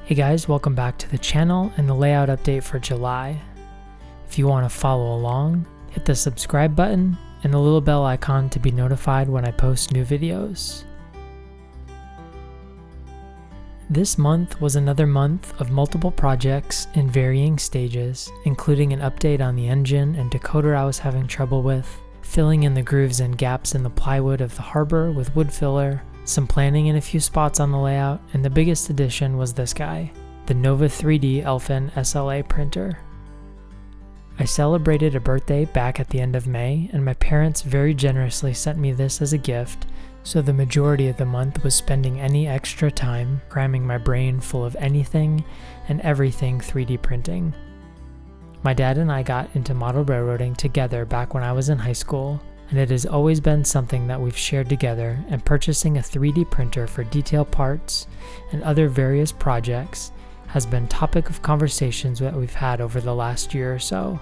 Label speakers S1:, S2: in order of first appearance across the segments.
S1: Hey guys, welcome back to the channel and the layout update for July. If you want to follow along, hit the subscribe button and the little bell icon to be notified when I post new videos. This month was another month of multiple projects in varying stages, including an update on the engine and decoder I was having trouble with, filling in the grooves and gaps in the plywood of the harbor with wood filler, some planning in a few spots on the layout, and the biggest addition was this guy, the Nova 3D Elfin SLA printer. I celebrated a birthday back at the end of May, and my parents very generously sent me this as a gift, so the majority of the month was spending any extra time cramming my brain full of anything and everything 3D printing. My dad and I got into model railroading together back when I was in high school, and it has always been something that we've shared together, and purchasing a 3D printer for detail parts and other various projects has been topic of conversations that we've had over the last year or so.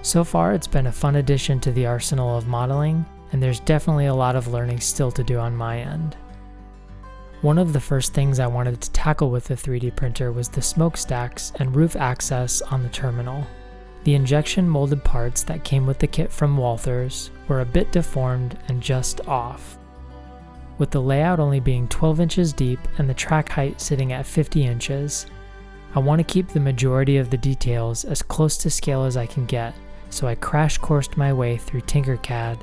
S1: So far, it's been a fun addition to the arsenal of modeling, and there's definitely a lot of learning still to do on my end. One of the first things I wanted to tackle with the 3D printer was the smokestacks and roof access on the terminal. The injection molded parts that came with the kit from Walthers were a bit deformed and just off. With the layout only being 12 inches deep and the track height sitting at 50 inches, I want to keep the majority of the details as close to scale as I can get, so I crash-coursed my way through Tinkercad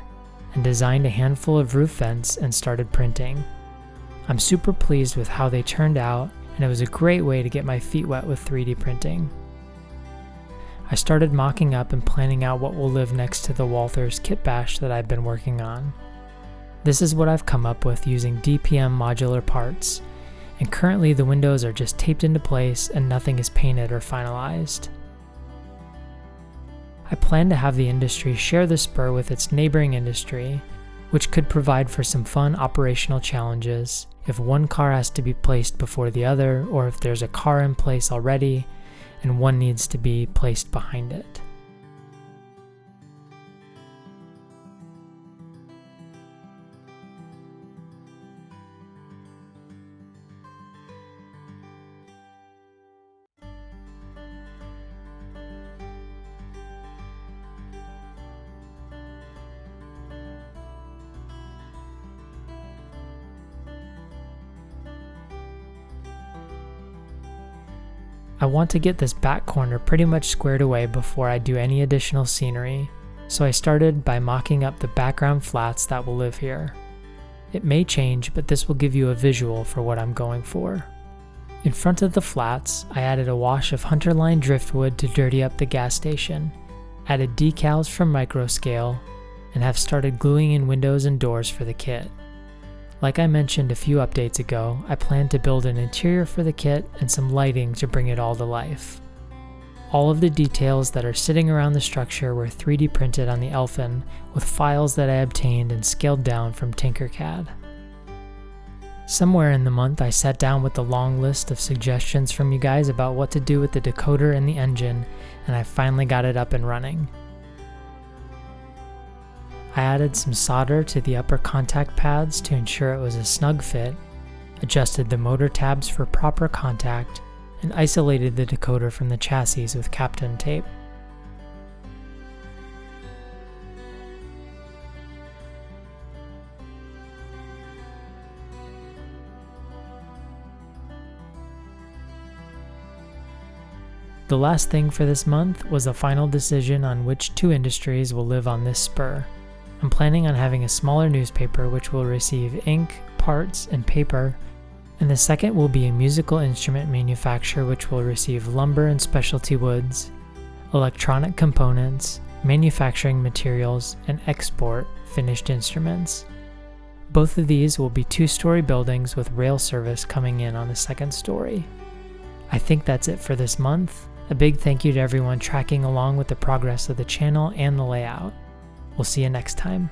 S1: and designed a handful of roof vents and started printing. I'm super pleased with how they turned out, and it was a great way to get my feet wet with 3D printing. I started mocking up and planning out what will live next to the Walthers kit bash that I've been working on. This is what I've come up with using DPM modular parts, and currently the windows are just taped into place and nothing is painted or finalized. I plan to have the industry share the spur with its neighboring industry, which could provide for some fun operational challenges if one car has to be placed before the other, or if there's a car in place already and one needs to be placed behind it. I want to get this back corner pretty much squared away before I do any additional scenery, so I started by mocking up the background flats that will live here. It may change, but this will give you a visual for what I'm going for. In front of the flats, I added a wash of Hunterline driftwood to dirty up the gas station, added decals from Microscale, and have started gluing in windows and doors for the kit. Like I mentioned a few updates ago, I plan to build an interior for the kit and some lighting to bring it all to life. All of the details that are sitting around the structure were 3D printed on the Elfin with files that I obtained and scaled down from Tinkercad. Somewhere in the month I sat down with a long list of suggestions from you guys about what to do with the decoder and the engine, and I finally got it up and running. I added some solder to the upper contact pads to ensure it was a snug fit, adjusted the motor tabs for proper contact, and isolated the decoder from the chassis with Kapton tape. The last thing for this month was a final decision on which two industries will live on this spur. I'm planning on having a smaller newspaper which will receive ink, parts, and paper, and the second will be a musical instrument manufacturer which will receive lumber and specialty woods, electronic components, manufacturing materials, and export finished instruments. Both of these will be two-story buildings with rail service coming in on the second story. I think that's it for this month. A big thank you to everyone tracking along with the progress of the channel and the layout. We'll see you next time.